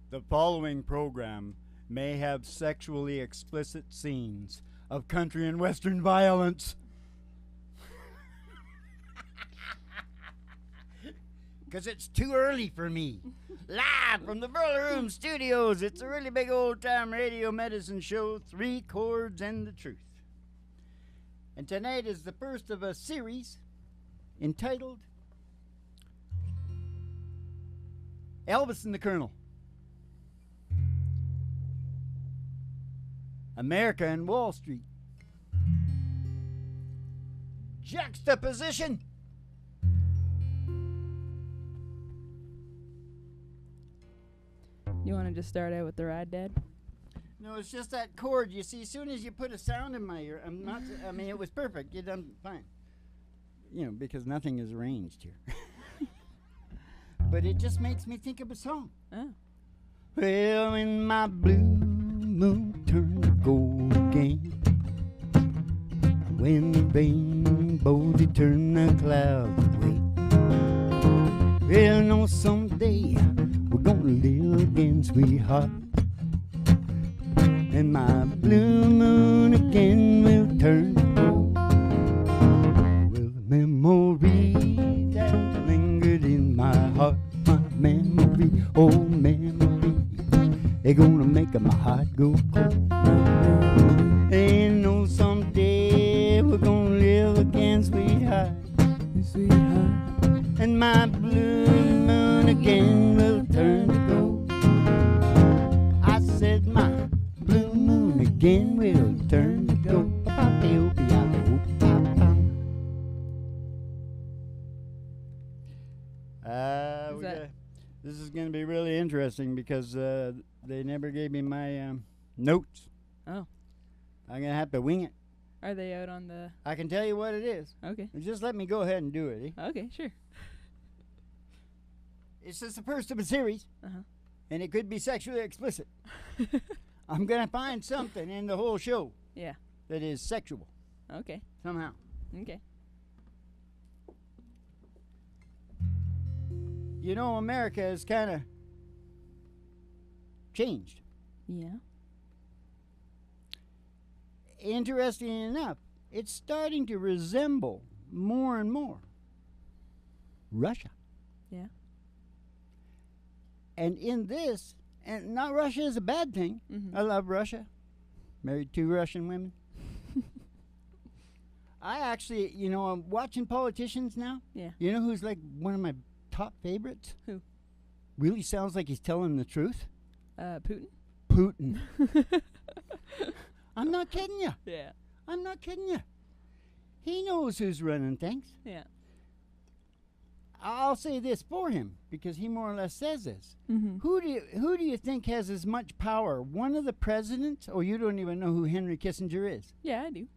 The following program may have sexually explicit scenes of country and western violence. Because it's too early for me. Live from the Burler Room Studios, it's a really big old-time radio medicine show, 3 Chords and the Truth. And tonight is the first of a series entitled Elvis and the Colonel. America and Wall Street. Juxtaposition. You want to just start out with the ride, Dad? No, it's just that chord. You see, as soon as you put a sound in my ear, I mean, it was perfect. You done fine. You know, because nothing is arranged here. But it just makes me think of a song. Oh. Well, when my blue moon turned to gold again, when the rainbow did turn the clouds away, well, no, someday we're gonna live again, sweetheart, and my blue moon again will turn to gold. Well, the memory that lingered in my heart, my memory, oh memory, they're gonna make my heart go cold. And no, someday we're gonna live again, sweetheart, sweetheart, and my blue moon again will turn to gold. I said my blue moon again will turn to gold. This is going to be really interesting because they never gave me my notes. Oh. I'm going to have to wing it. Are they out on the... I can tell you what it is. Okay. Just let me go ahead and do it. Okay, sure. It's just the first of a series, and it could be sexually explicit. I'm going to find something in the whole show that is sexual. Okay. Somehow. Okay. You know, America has kind of changed. Yeah. Interesting enough, it's starting to resemble more and more Russia. Yeah. And in this, and not Russia is a bad thing. I love Russia. Married 2 Russian women. I actually, you know, I'm watching politicians now. Yeah. You know who's like one of my top favorites? Who? Really sounds like he's telling the truth. Putin? Putin. I'm not kidding you. Yeah. I'm not kidding you. He knows who's running things. Yeah. I'll say this for him because he more or less says this. Mm-hmm. Who do you think has as much power? One of the presidents, or you don't even know who Henry Kissinger is? Yeah, I do.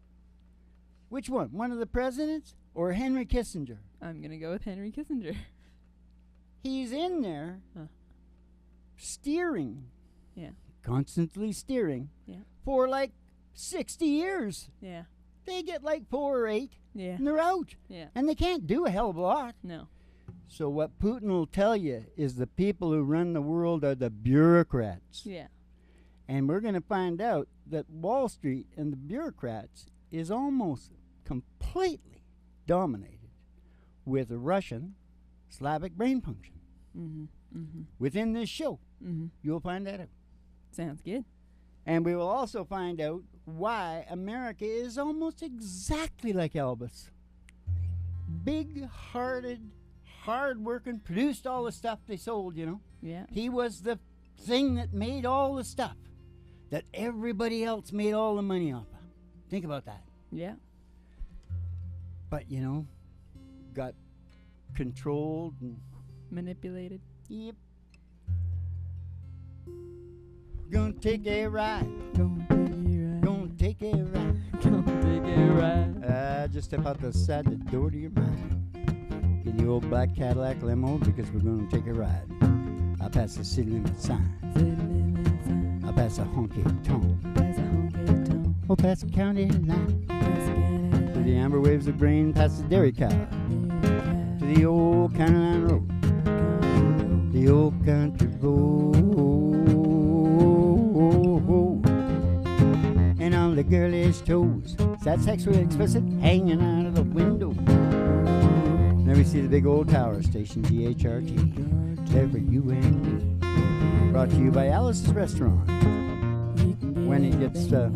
Which one? One of the presidents or Henry Kissinger? I'm going to go with Henry Kissinger. He's in there steering. Yeah. Constantly steering. Yeah. For like 60 years. Yeah. They get like 4 or 8. Yeah. And they're out. Yeah. And they can't do a hell of a lot. No. So what Putin will tell you is the people who run the world are the bureaucrats. Yeah. And we're going to find out that Wall Street and the bureaucrats is almost completely dominated with Russian Slavic brain function. Mm-hmm. Mm-hmm. Within this show, Mm-hmm. you'll find that out. Sounds good. And we will also find out why America is almost exactly like Elvis. Big-hearted, hard-working, produced all the stuff they sold, you know. Yeah. He was the thing that made all the stuff that everybody else made all the money off of. Think about that. Yeah. But, you know, got controlled and... Manipulated. Yep. Gonna take a ride. Gonna take a ride. Gonna take a ride. Gonna take a ride. Just step out the side the door to your mind. Get the old black Cadillac limo because we're gonna take a ride. I pass the city limit sign. I pass a honky tonk. Oh, past the county line. To the amber waves of grain, past the dairy cow. To the old county line road. The old country road. girlish toes. Is that sexually explicit? Hanging out of the window. There we see the big old tower station, GHRT. There for you and me. Brought to you by Alice's Restaurant. When it gets here.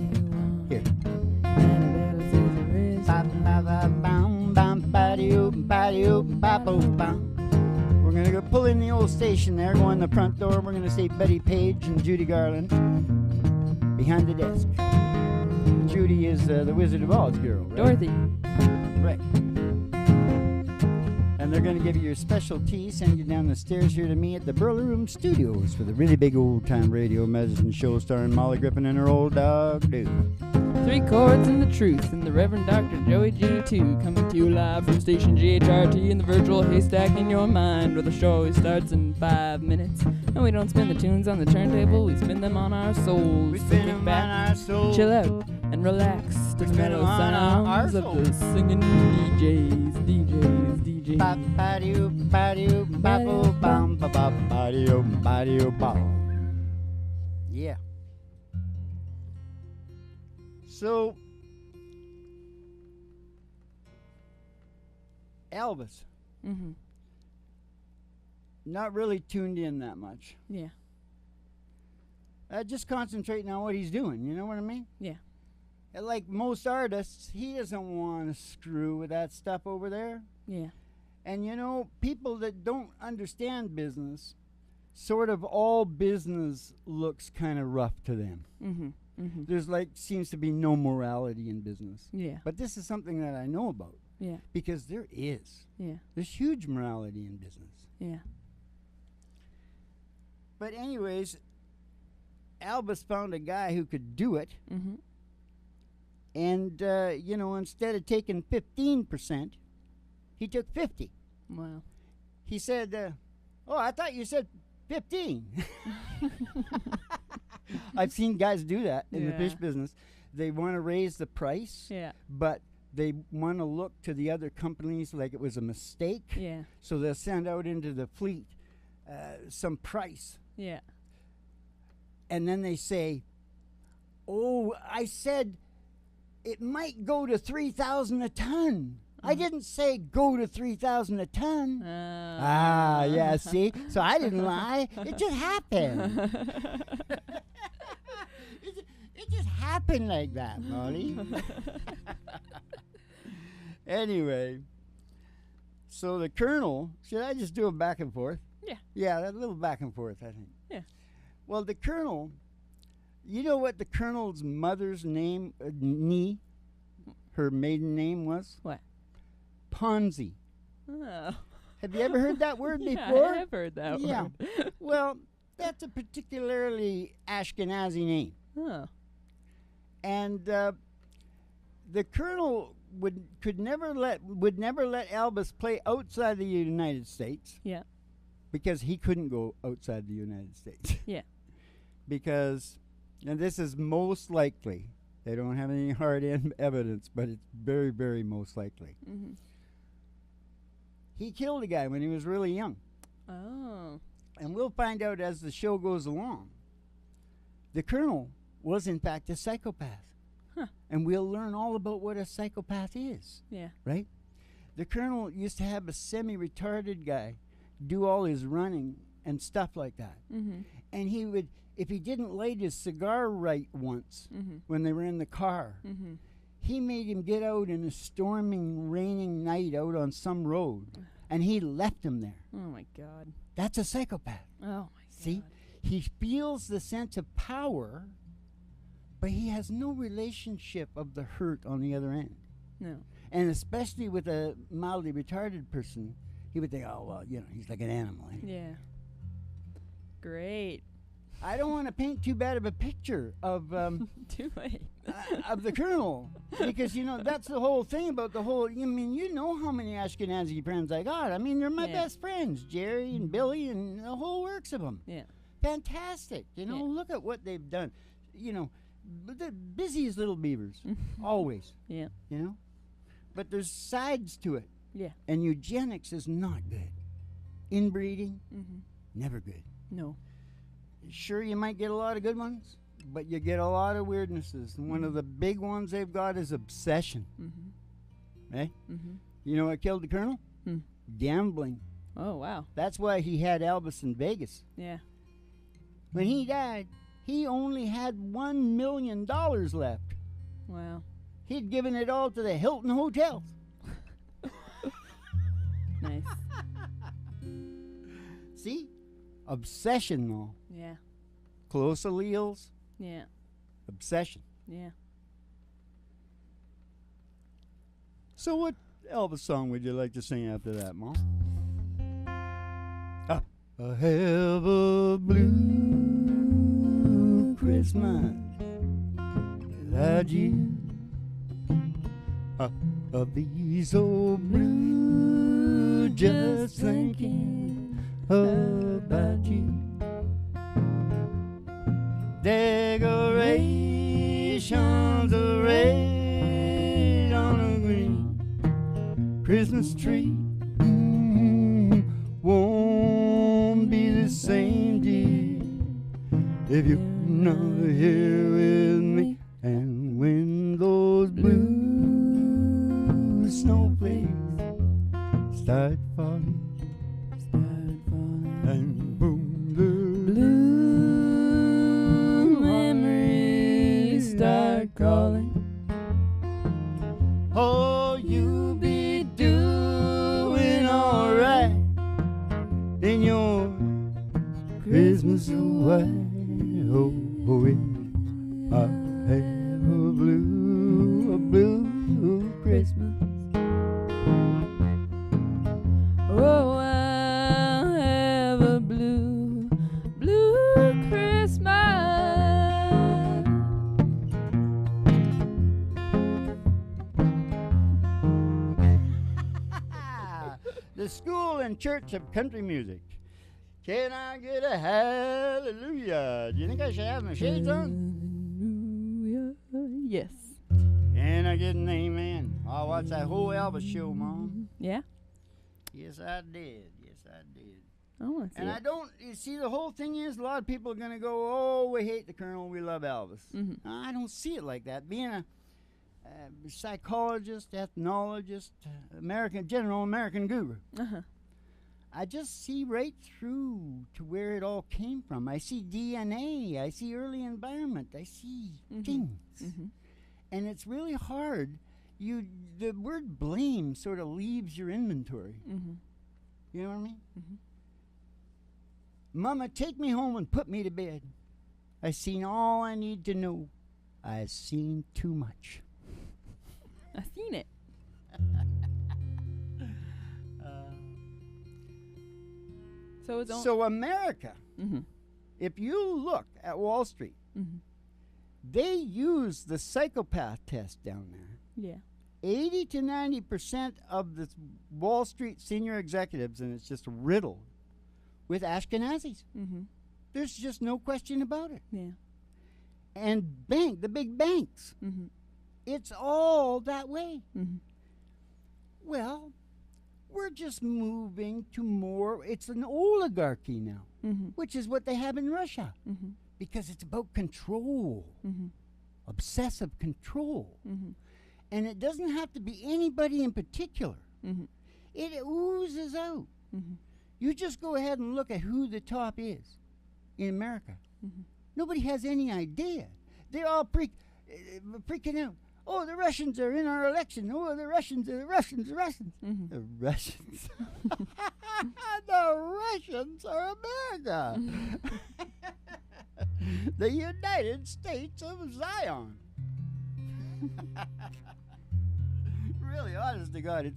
We're going to go pull in the old station there, go in the front door. We're going to see Betty Page and Judy Garland behind the desk. Judy is the Wizard of Oz girl, right? Dorothy. Right. And they're going to give you your special tea, send you down the stairs here to me at the Burley Room Studios for the really big old-time radio medicine show starring Molly Griffin and her old dog, Dude. 3 chords and the truth, and the Reverend Dr. Joey G2 coming to you live from station GHRT in the virtual haystack in your mind, where the show always starts in 5 minutes. And we don't spin the tunes on the turntable, we spin them on our souls. We So spin kick them back, on our souls. chill out, and relax to the spin mellow them on our sounds of souls. the singing DJs. Ba-ba-doo, ba-doo, ba-boo, bum, ba-ba-ba-doo, ba-doo, bum. Yeah. So, Elvis, Mm-hmm. not really tuned in that much. Yeah. Just concentrating on what he's doing, you know what I mean? Yeah. And like most artists, he doesn't want to screw with that stuff over there. Yeah. And you know, people that don't understand business, sort of all business looks kind of rough to them. Mm-hmm. Mm-hmm. There's like, seems to be no morality in business. Yeah. But this is something that I know about. Yeah. Because there is. Yeah. There's huge morality in business. Yeah. But anyways, Elvis found a guy who could do it. Mm-hmm. And, you know, instead of taking 15%, he took 50. Wow. He said, oh, I thought you said 15. I've seen guys do that in the Yeah. fish business. They want to raise the price, Yeah. but they want to look to the other companies like it was a mistake. Yeah. So they'll send out into the fleet some price. Yeah. And then they say, oh, I said it might go to 3,000 a ton. I didn't say go to 3,000 a ton. Yeah, see? So I didn't lie. It just happened. It just happened like that, Molly. Anyway, so the Colonel, should I just do a back and forth? Yeah. Yeah, a little back and forth, I think. Yeah. Well, the Colonel, you know what the Colonel's mother's name, her maiden name was? What? Ponzi. Oh. Have you ever heard that word Yeah, before? I have heard that Yeah. word. Well, that's a particularly Ashkenazi name. Oh. And the Colonel would never let Elvis play outside the United States. Yeah. Because he couldn't go outside the United States. Yeah. Because, and this is most likely, they don't have any hard evidence, but it's very, very most likely. Mm-hmm. He killed a guy when he was really young. Oh. And we'll find out as the show goes along. The Colonel was, in fact, a psychopath. Huh. And we'll learn all about what a psychopath is, Yeah. right? The Colonel used to have a semi-retarded guy do all his running and stuff like that. Mm-hmm. And he would, if he didn't light his cigar right once Mm-hmm. when they were in the car, Mm-hmm. he made him get out in a storming, raining night out on some road, and he left him there. Oh my God. That's a psychopath. Oh my God. See? He feels the sense of power, but he has no relationship of the hurt on the other end. No. And especially with a mildly retarded person, he would think, oh, well, you know, he's like an animal. Eh? Yeah. Great. I don't want to paint too bad of a picture of Too late. of the Colonel, because, you know, that's the whole thing about the whole, I mean, you know how many Ashkenazi friends I got. I mean, they're my Yeah. best friends, Jerry and Billy and the whole works of them. Yeah. Fantastic. You know, Yeah. look at what they've done. You know, they're busy as little beavers, always, Yeah. you know. But there's sides to it. Yeah. And eugenics is not good. Inbreeding, Mm-hmm. never good. No. Sure, you might get a lot of good ones. but you get a lot of weirdnesses. And one of the big ones they've got is obsession. Mm-hmm. Eh? Mm-hmm. You know what killed the colonel? Gambling. Oh, wow. That's why he had Elvis in Vegas. Yeah. When he died, he only had $1 million left. Wow. He'd given it all to the Hilton hotels. Nice. See? Obsession, though. Yeah. Close alleles. Yeah. Obsession. Yeah. So what Elvis song would you like to sing after that, Mom? I have a blue Christmas without you. Of these old blue, just thinking about you. Decorations of red on a green Christmas tree. Won't be the same, dear, if you're not here with me. And when those blue snowflakes start falling, and boom, the Blue memories start calling. oh, you be doing alright in your Christmas away. Oh, oh, yeah. I have a blue Christmas. Oh, I'll have a blue Christmas. The School and Church of Country Music. Can I get a hallelujah? Do you think I should have my shades on? Hallelujah. Yes. Can I get an amen? I watched that whole Elvis show, Mom. Yeah? Yes, I did. Yes, I did. I want to see And it. I don't, you see, the whole thing is a lot of people are going to go, oh, we hate the Colonel, we love Elvis. Mm-hmm. I don't see it like that. Being a psychologist, ethnologist, general American guru, Uh-huh. I just see right through to where it all came from. I see DNA. I see early environment. I see things. Mm-hmm. And it's really hard. The word blame sort of leaves your inventory. Mm-hmm. You know what I mean? Mm-hmm. Mama, take me home and put me to bed. I seen all I need to know. I seen too much. I seen it. So it's So America, Mm-hmm. if you look at Wall Street, Mm-hmm. they use the psychopath test down there. Yeah. 80 to 90% of the Wall Street senior executives, and it's just riddled with Ashkenazis. Mm-hmm. There's just no question about it. Yeah. And the big banks, Mm-hmm. it's all that way. Mm-hmm. Well, we're just moving to more, it's an oligarchy now, Mm-hmm. which is what they have in Russia, Mm-hmm. because it's about control, Mm-hmm. obsessive control. Mm-hmm. And it doesn't have to be anybody in particular. Mm-hmm. It oozes out. Mm-hmm. You just go ahead and look at who the top is in America. Mm-hmm. Nobody has any idea. They're all freaking out. Oh, the Russians are in our election. Oh, the Russians. Mm-hmm. The Russians. The Russians are America. The United States of Zion. Really, honest to God,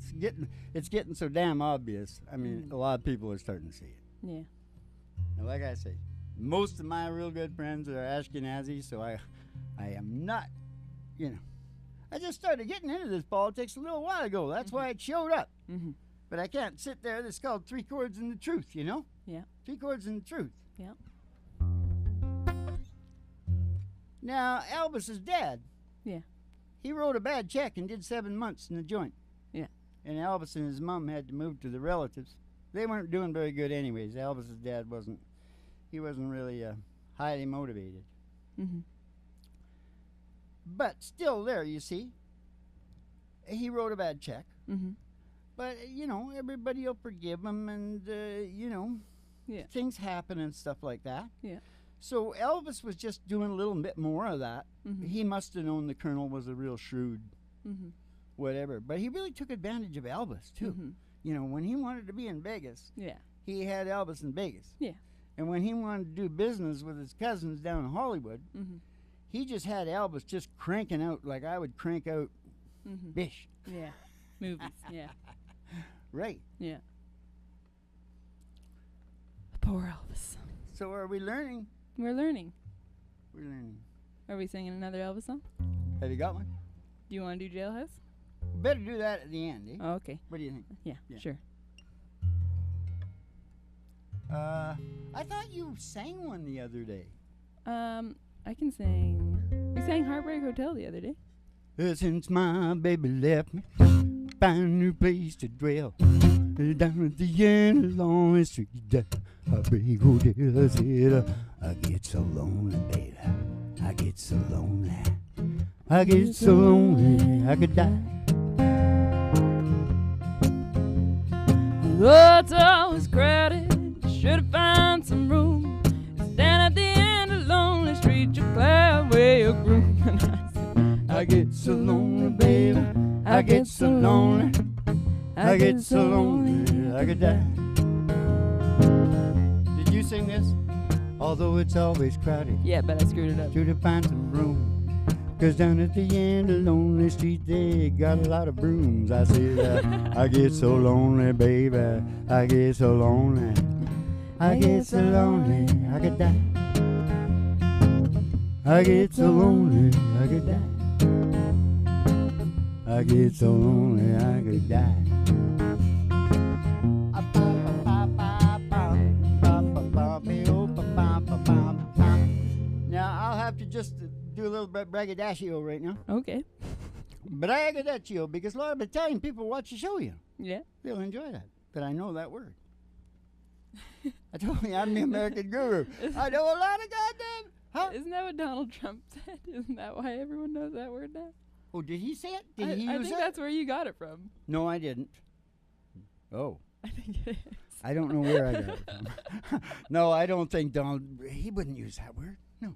it's getting so damn obvious. I mean, a lot of people are starting to see it. Yeah. And like I say, most of my real good friends are Ashkenazi, so I am not, I just started getting into this politics a little while ago. That's why it showed up. Mm-hmm. But I can't sit there. It's called 3 chords in the truth, Yeah. 3 chords in the truth. Yeah. Now, Elvis is dead. Yeah. He wrote a bad check and did 7 months in the joint. Yeah. And Elvis and his mom had to move to the relatives. They weren't doing very good anyways. Elvis's dad wasn't really highly motivated. Mm-hmm. But still there, you see. He wrote a bad check. Mm-hmm. But, everybody will forgive him and, Yeah. things happen and stuff like that. Yeah. So Elvis was just doing a little bit more of that. Mm-hmm. He must have known the Colonel was a real shrewd Mm-hmm. whatever. But he really took advantage of Elvis, too. Mm-hmm. When he wanted to be in Vegas, Yeah. he had Elvis in Vegas. Yeah. And when he wanted to do business with his cousins down in Hollywood, Mm-hmm. he just had Elvis just cranking out like I would crank out Mm-hmm. Bish. Yeah. Movies. Yeah. Right. Yeah. Poor Elvis. So are we learning? We're learning. We're learning. Are we singing another Elvis song? Have you got one? Do you want to do Jailhouse? Better do that at the end, eh? Oh, okay. What do you think? Yeah. Yeah. Sure. I thought you sang one the other day. I can sing. We sang Heartbreak Hotel the other day. Since my baby left me, find a new place to dwell. Down at the end of Lonely Street, a big hotel. I said, I get so lonely, baby. I get so lonely. I get so lonely, I could die. Oh, it's always crowded. Should have found some room. Stand at the end of Lonely Street, you cloud away your groom. And I get so lonely, baby. I get so lonely. I get so lonely, I could die. Did you sing this? Although it's always crowded, Yeah, but I screwed it up. should have found some room. 'Cause down at the end of Lonely Street, they got a lot of brooms. I said, I get so lonely, baby. I get so lonely. I get so lonely, I could die. I get so lonely, I could die. I get so lonely, I could die. Now I'll have to just do a little bit braggadocio right now. Okay. Braggadocio, because a lot of Italian people watch the show, Yeah. They'll enjoy that. But I know that word. I told you I'm the American guru. I know a lot of goddamn. Huh? Isn't that what Donald Trump said? Isn't that why everyone knows that word now? Oh, did he say it? Did he I use think it? that's where you got it from. No, I didn't. Oh. I think it is. I don't know where I got it from. No, I don't think Donald. He wouldn't use that word. No.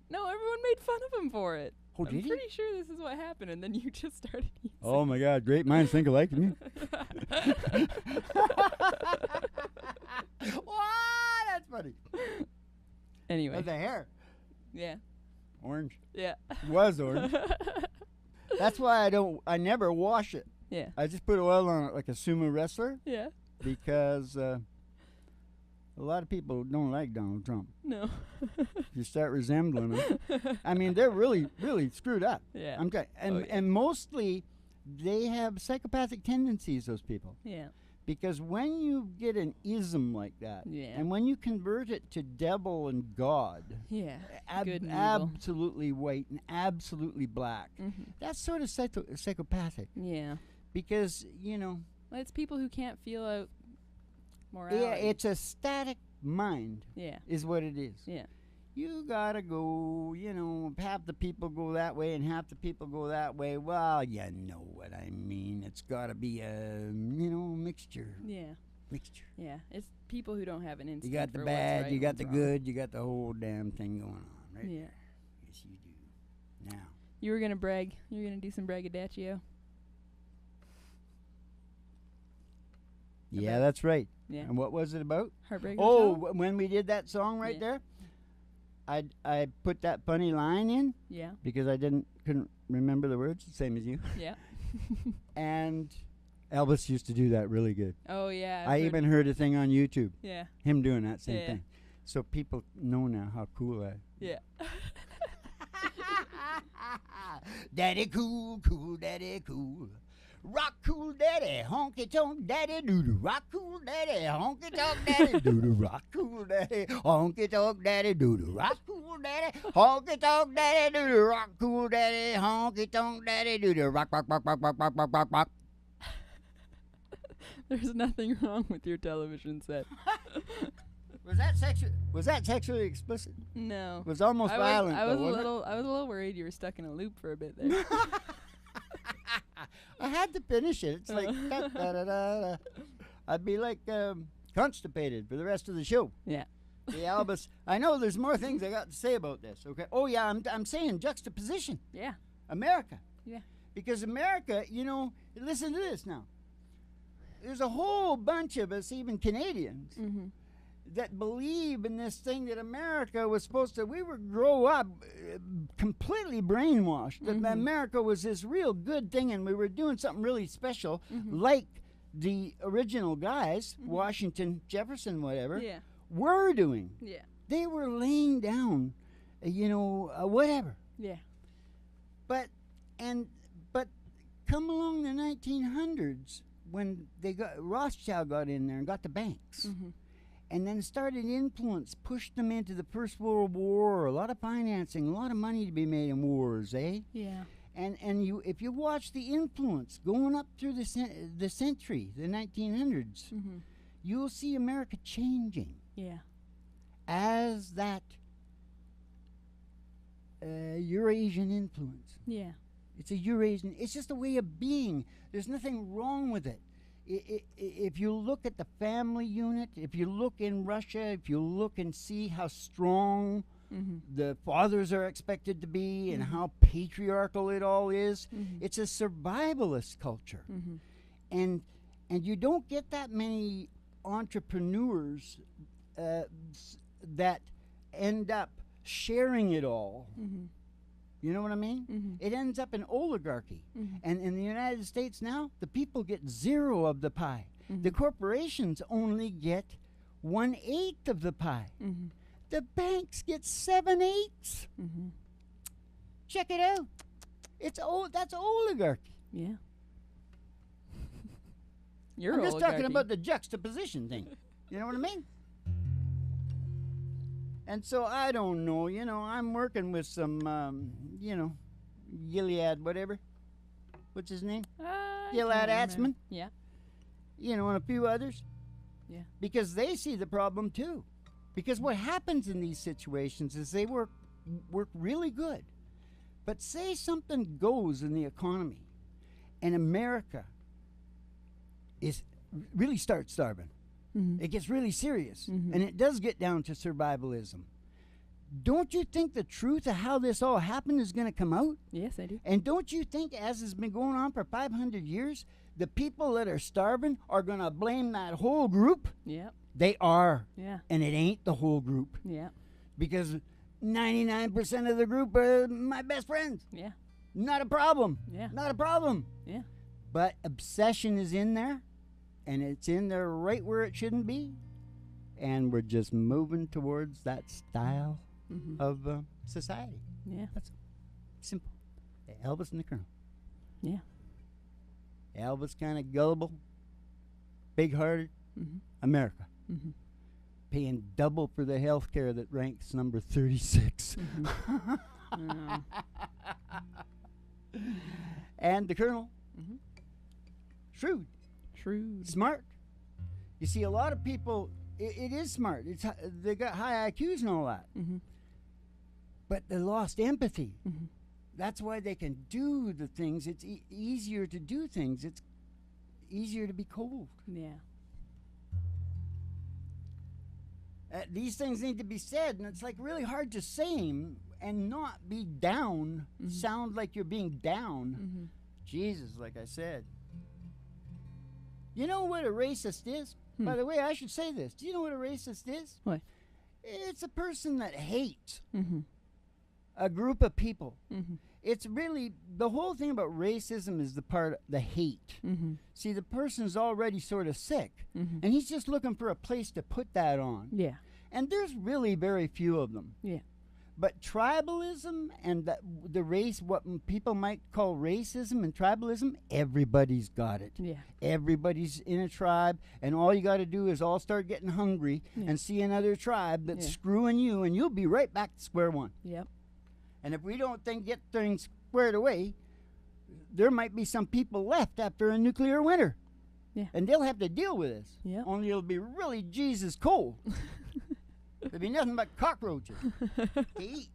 No, everyone made fun of him for it. Oh, I'm did he? pretty sure this is what happened, and then you just started using Oh my God! Great minds think alike to me. Wow, that's funny. Anyway. The hair, Yeah. orange, Yeah. was orange. That's why I never wash it. Yeah. I just put oil on it like a sumo wrestler Yeah. because a lot of people don't like Donald Trump. No. You start resembling him. I mean, they're really, really screwed up. Yeah. And mostly they have psychopathic tendencies, those people. Yeah. Because when you get an ism like that, Yeah. and when you convert it to devil and God, Yeah. Good and evil. absolutely white and absolutely black, Mhm. that's sort of psychopathic. Yeah. Because, Well, it's people who can't feel out morality. yeah, it's a static mind Yeah. is what it is. Yeah. You gotta go, half the people go that way and half the people go that way. Well, you know what I mean. It's gotta be a, mixture. Yeah. Mixture. Yeah. It's people who don't have an instinct You got the for bad, what's right you got and the what's good, you got the whole damn thing going on, right? wrong. Yeah. there. Yes, you do. Now, You were gonna brag. You were gonna do some braggadocio. yeah, About- that's right. Yeah. And what was it about? Heartbreak Oh, Hotel? when we did that song right Yeah. there, I put that funny line in Yeah. because I couldn't remember the words, the same as you. Yeah. And Elvis used to do that really good. Oh yeah. I've I heard- even heard a thing on YouTube, Yeah. him doing that same Yeah. thing. So people know now how cool I am. Yeah. Daddy cool, cool, daddy cool. Rock cool daddy, honky tonk daddy, do the rock cool daddy, honky tonk daddy, do the rock cool daddy, honky tonk daddy, do the rock cool daddy, honky tonk daddy, do the rock cool daddy, honky tonk daddy, do the rock, rock, rock, rock, rock, rock, rock, rock, rock. There's nothing wrong with your television set. Was that sexually explicit? No. It was almost violent. I was though, a wasn't it? little worried you were stuck in a loop for a bit there. I had to finish it. It's like da, da, da, da, da. I'd be like constipated for the rest of the show. Yeah. The Elvis. I know there's more things I got to say about this. Okay. Oh yeah, I'm saying juxtaposition. Yeah. America. Yeah. Because America, listen to this now. There's a whole bunch of us, even Canadians, Mm-hmm. that believe in this thing that America was supposed to. We were grow up completely brainwashed that Mm-hmm. America was this real good thing, and we were doing something really special, Mm-hmm. like the original guys, Washington, Jefferson, whatever, Yeah. were doing. Yeah. They were laying down, whatever. Yeah. But come along the 1900s when Rothschild got in there and got the banks, Mm-hmm. and then started influence, pushed them into the First World War, a lot of financing, a lot of money to be made in wars, eh? Yeah. And if you watch the influence going up through the century, the 1900s, Mm-hmm. you'll see America changing Yeah. as that Eurasian influence. Yeah. It's a Eurasian. It's just a way of being. There's nothing wrong with it. If you look at the family unit, if you look in Russia, if you look and see how strong Mm-hmm. the fathers are expected to be and Mhm. how patriarchal it all is, Mhm. it's a survivalist culture. Mm-hmm. And you don't get that many entrepreneurs that end up sharing it all. Mm-hmm. You know what I mean? Mm-hmm. It ends up in oligarchy. Mm-hmm. And in the United States now, the people get zero of the pie. Mm-hmm. The corporations only get 1/8 of the pie. Mm-hmm. The banks get 7/8. Mm-hmm. Check it out. That's oligarchy. Yeah. You're I'm just talking oligarchy. about the juxtaposition thing. You know what I mean? And so I don't know. I'm working with some, Gilead, whatever. What's his name? I Gilead can't remember. Atzman. Yeah. And a few others. Yeah. Because they see the problem too. Because what happens in these situations is they work really good. But say something goes in the economy and America really starts starving. Mm-hmm. It gets really serious. Mhm. And it does get down to survivalism. Don't you think the truth of how this all happened is going to come out? Yes, I do. And don't you think, as has been going on for 500 years, the people that are starving are going to blame that whole group? Yeah. They are. Yeah. And it ain't the whole group. Yeah. Because 99% of the group are my best friends. Yeah. Not a problem. Yeah. Not a problem. Yeah. But obsession is in there, and it's in there right where it shouldn't be. And we're just moving towards that style Mm-hmm. of society. Yeah. That's simple. Elvis and the Colonel. Yeah. Elvis kind of gullible, big-hearted. Mm-hmm. America. Mm-hmm. Paying double for the health care that ranks number 36. Mm-hmm. And the Colonel. Mm-hmm. Shrewd. Shrewd. Smart. You see, a lot of people, it is smart. They got high IQs and all that. Mm-hmm. But they lost empathy. Mm-hmm. That's why they can do the things. It's easier to do things. It's easier to be cold. Yeah. These things need to be said, and it's like really hard to say 'em and not be down. Mhm. Sound like you're being down. Mm-hmm. Jesus, like I said. You know what a racist is? Hmm. By the way, I should say this. Do you know what a racist is? What? It's a person that hates Mm-hmm. a group of people. Mm-hmm. It's really, the whole thing about racism is the hate. Mm-hmm. See, the person's already sort of sick, Mm-hmm. and he's just looking for a place to put that on. Yeah. And there's really very few of them. Yeah. But tribalism and the race, what people might call racism and tribalism, everybody's got it. Yeah. Everybody's in a tribe, and all you got to do is all start getting hungry Yeah. and see another tribe that's Yeah. screwing you, and you'll be right back to square one. Yep. And if we don't get things squared away, there might be some people left after a nuclear winter. Yeah. And they'll have to deal with this. Yep. Only it'll be really Jesus cold. There'd be nothing but cockroaches to eat.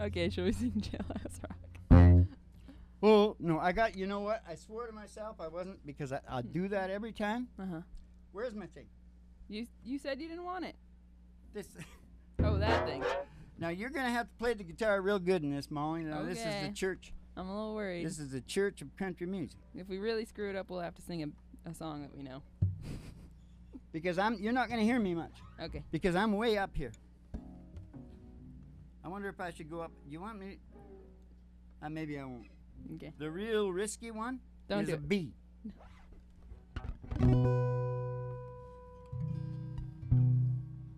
Okay, shall we sing Jailhouse Rock? Well, no, you know what? I swore to myself I wasn't, because I do that every time. Uh-huh. Where's my thing? You said you didn't want it. This. Oh, that thing. Now, you're going to have to play the guitar real good in this, Molly. Now, This is Okay. the church. I'm a little worried. This is the church of country music. If we really screw it up, we'll have to sing a song that we know. Because you're not going to hear me much. Okay. Because I'm way up here. I wonder if I should go up. You want me? Maybe I won't. Okay. The real risky one Don't is do a it. B.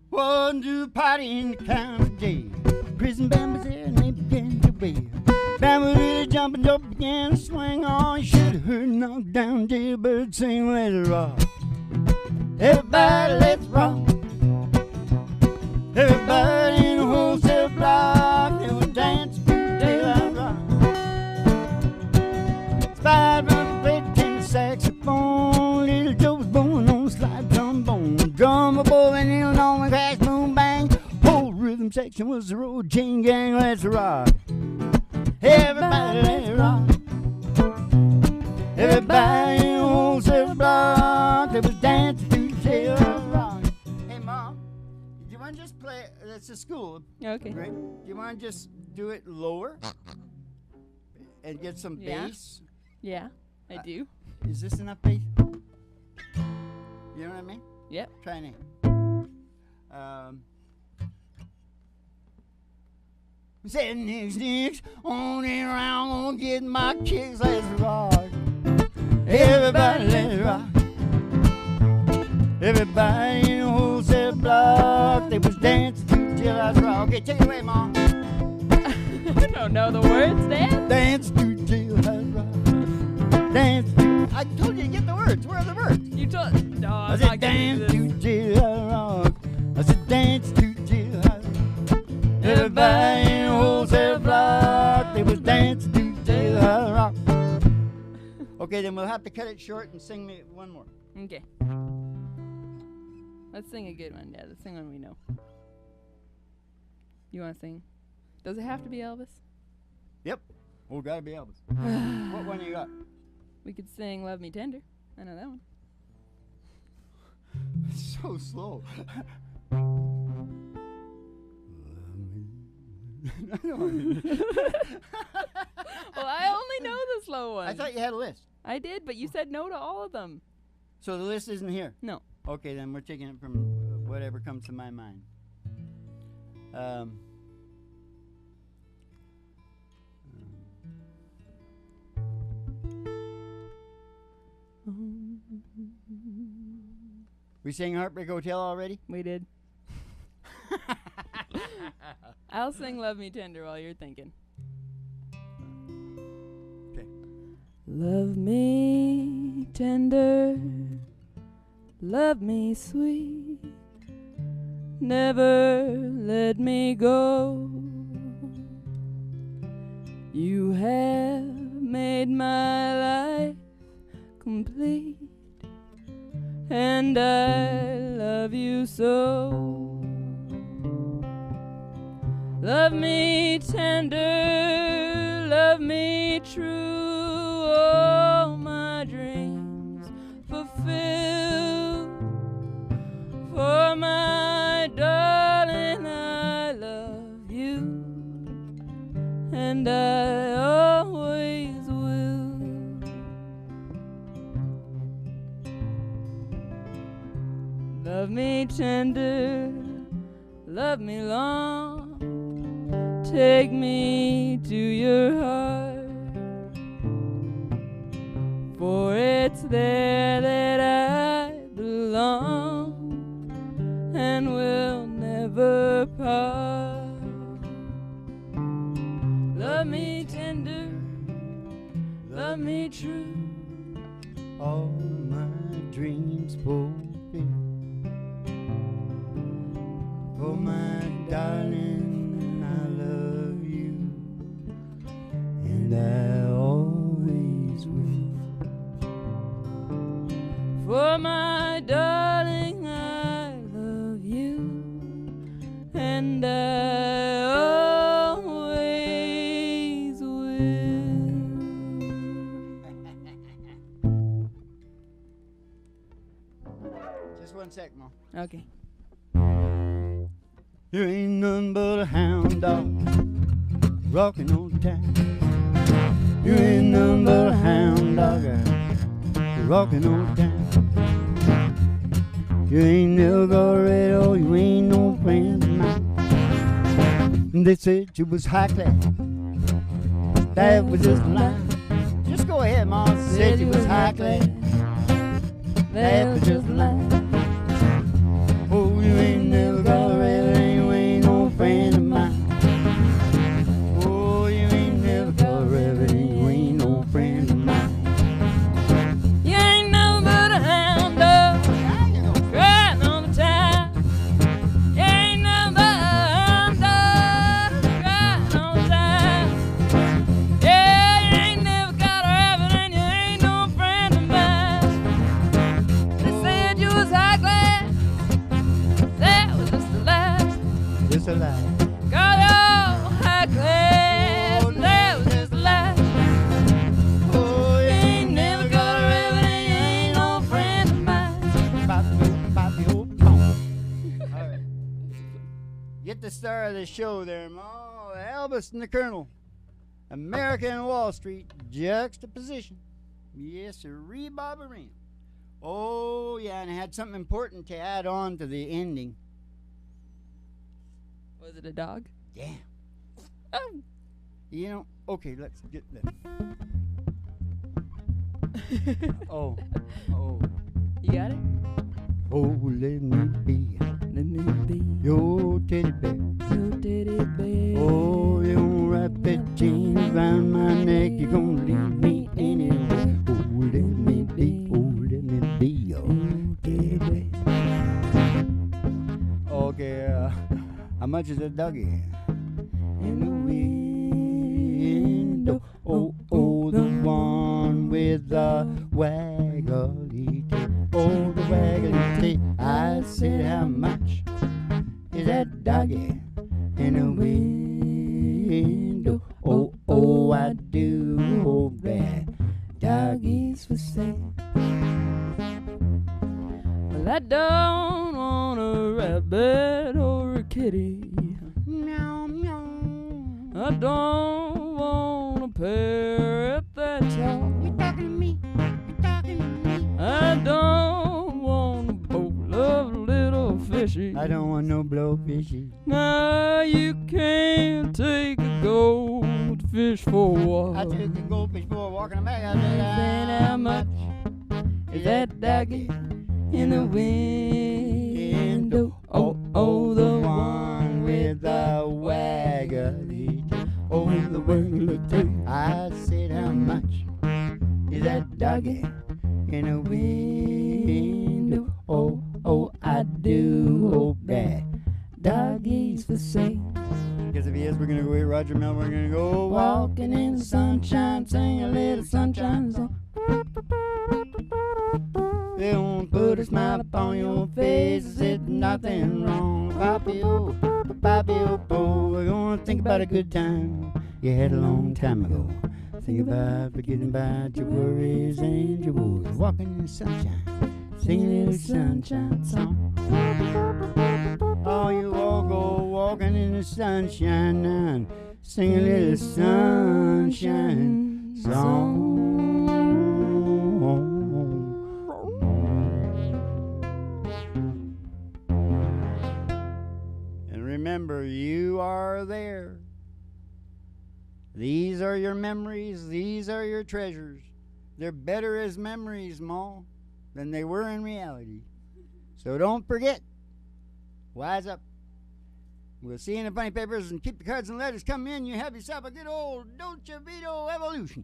One to party in the county jail. Prison band was there and they began to wail. Band was really jumping up, began to swing on. You should have heard knock down jailbird sing, let's rock. Everybody, let's rock. Everybody in the wholesale block, they were dancing till I rock. Spider played tenor saxophone. Little Joe was born on slide trombone. Drummer boy and kneeling on the crash, boom, bang. Whole rhythm section was the road chain gang. Let's rock. Everybody, let's rock. Everybody in the wholesale block, they was dancing till I rock. Hey, Mom, do you want to just play? That's a school. Okay. Right? Do you want to just do it lower and get some Yeah. bass? Yeah, I do. Is this enough bass? You know what I mean? Yep. Try it. Said nicks, on and around, gonna get my kicks, let's rock. Everybody, let's rock. Everybody in the wholesale block, they was dancing till I was rock. Okay, take it away, Mom. I don't know the words, Dad. Dance to till I rock. Dance to. I told you to get the words. Where are the words? You told. No, I I'm said not getting dance this. to till I rock. I said dance to till I rock. Everybody in the wholesale block, they was dancing to till I rock. Okay, then we'll have to cut it short and sing me one more. Okay. Let's sing a good one, Dad. Let's sing one we know. You want to sing? Does it have to be Elvis? Yep. Oh, gotta be Elvis. What one you got? We could sing Love Me Tender. I know that one. So slow. Well, I only know the slow one. I thought you had a list. I did, but you said no to all of them. So the list isn't here? No. Okay, then we're taking it from whatever comes to my mind. We sang Heartbreak Hotel already? We did. I'll sing Love Me Tender while you're thinking. Okay. Love me tender, love me sweet, never let me go. You have made my life complete, and I love you so. Love me tender, love me true, all my dreams fulfill. For my darling, I love you, and I always will. Love me tender, love me long, take me to your heart, for it's there that I belong and will never part. Love me tender, love me true, All my dreams fulfilled. For my darling, I love you, and I always will. for my darling, I love you, and I always will. Just 1 sec, Mom. Okay. You ain't nothing but a hound dog rocking on time. You ain't nothing but a hound dog rocking on time. You ain't never got a radio, you ain't no friend of mine. They said you was high class, that was just a lie. Just go ahead, Mom. Said you was high class, that was just a lie. Oh, you ain't never got a radio, you ain't no friend of mine. Oh, you ain't never got a radio, you ain't no friend of mine. You ain't nothing but a hound dog crying all the time. You ain't nothing but a hound dog crying all the time. Yeah, you ain't never got a rabbit and you ain't no friend of mine. They said you was high class. That was just a lie. Just a lie. Got all high class. That was just a lie. Oh, You ain't never got a rabbit and you ain't no friend of mine. Bobby, oh, boom. All right. Get the star of the show there, Ma. Elvis and the Colonel. American Wall Street juxtaposition. Yes, sir. Bobby Ring. Oh, yeah, and I had something important to add on to the ending. Was it a dog? Yeah. Oh. You know, okay, let's get that. Oh. You got it? Oh, let me be Let me be your teddy bear. your teddy bear. Oh, you gonna wrap that chain around my neck. You gonna leave me anywhere. Oh, let me be your teddy bear. Okay, how much is a doggy? In the window. Oh, the one with the waggly tail. Oh, the waggly tail. I said, how much is that doggy in the window? Oh, I do hope that doggy's for sale. Well, I don't want a rabbit or a kitty. Meow, meow. I don't want a parrot that's tall. You talking to me? You talking to me? I don't want a bowl of little fishy. I don't want no blowfishy. Now you can't take a goldfish for a walk. I took a goldfish for a walk and back. I Then said, how much is that doggy in the window? Oh, the one with the waggly tail. Oh, the waggly tail. I said, how much is that doggy in the window? Oh, I do hope that doggy's for sale. Because if he is, we're gonna go with Roger Mel. We're gonna go walking in the sunshine, sing a little sunshine song. They won't put a smile upon your face as if nothing wrong. Poppy, oh, po. We're gonna think about a good time you had a long time ago. Think about forgetting about your worries and your woes. Walking in the sunshine, sing a little sunshine song. Oh, you all go walking in the sunshine now and sing a little sunshine song. And remember, you are there. These are your memories. These are your treasures. They're better as memories, Ma, than they were in reality. So don't forget. Wise up. We'll see you in the funny papers, and keep the cards and letters coming in. You have yourself a good old Dolce Vito evolution.